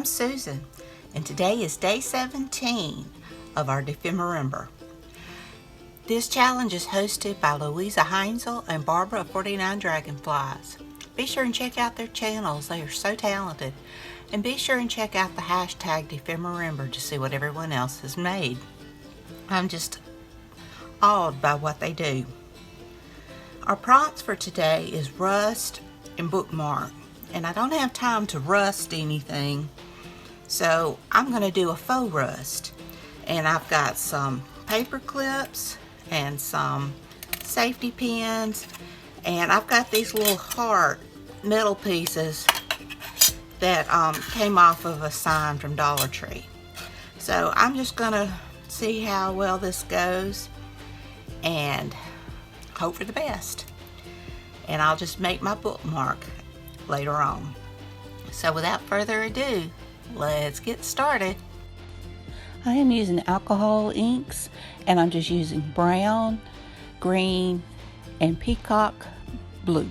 is Susan, and today is day 17 of our Dephemerember. This challenge is hosted by Luise Heinzl and Barbara of 49 Dragonflies. Be sure and check out their channels, they are so talented. And be sure and check out the hashtag Dephemerember to see what everyone else has made. I'm just awed by what they do. Our prompts for today is rust and bookmark. And I don't have time to rust anything, so I'm going to do a faux rust. And I've got some paper clips and some safety pins, and I've got these little heart metal pieces that came off of a sign from Dollar Tree. So I'm just going to see how well this goes and hope for the best. And I'll just make my bookmark later on. So without further ado, let's get started. I am using alcohol inks, and I'm just using brown, green, and peacock blue.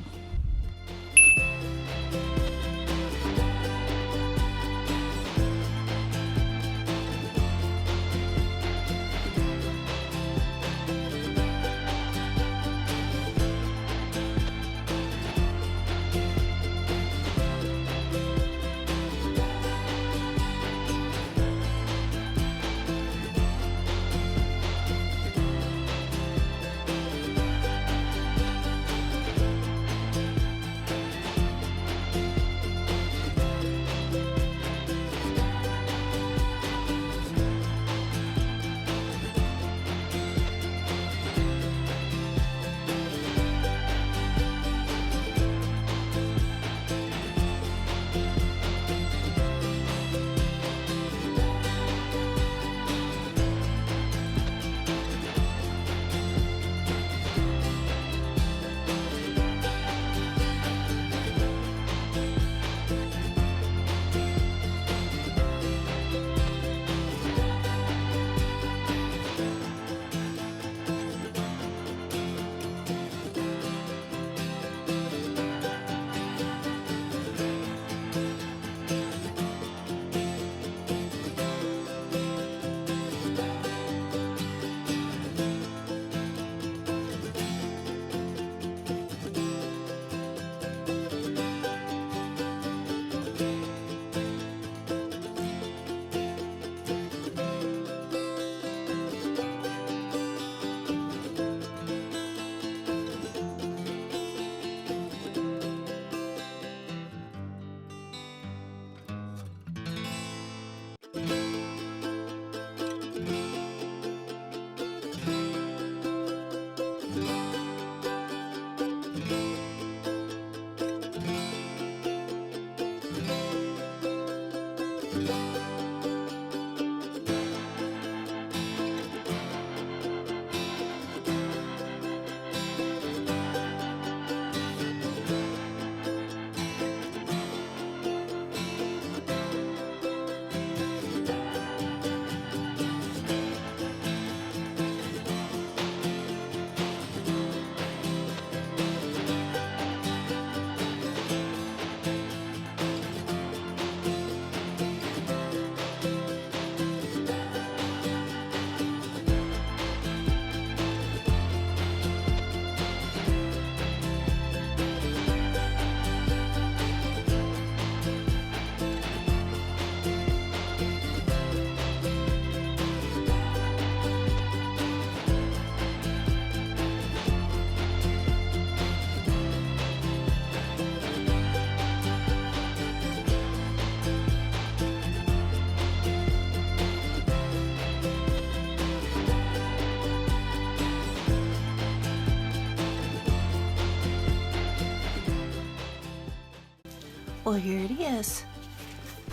Well, here it is.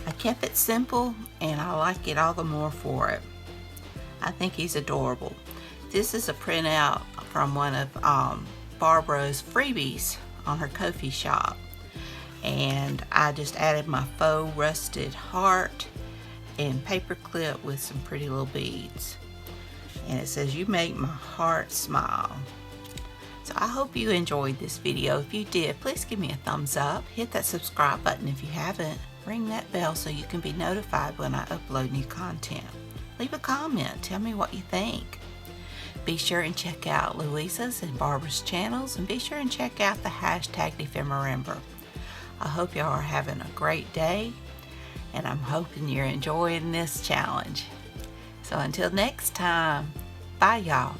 I kept it simple, and I like it all the more for it. I think he's adorable. This is a printout from one of Barbara's freebies on her Ko-fi shop, and I just added my faux rusted heart and paper clip with some pretty little beads, and it says, "You make my heart smile." So I hope you enjoyed this video. If you did, please give me a thumbs up. Hit that subscribe button if you haven't. Ring that bell so you can be notified when I upload new content. Leave a comment. Tell me what you think. Be sure and check out Luise's and Barbara's channels, and be sure and check out the hashtag Dephemerember. I hope y'all are having a great day, and I'm hoping you're enjoying this challenge. So until next time, bye y'all.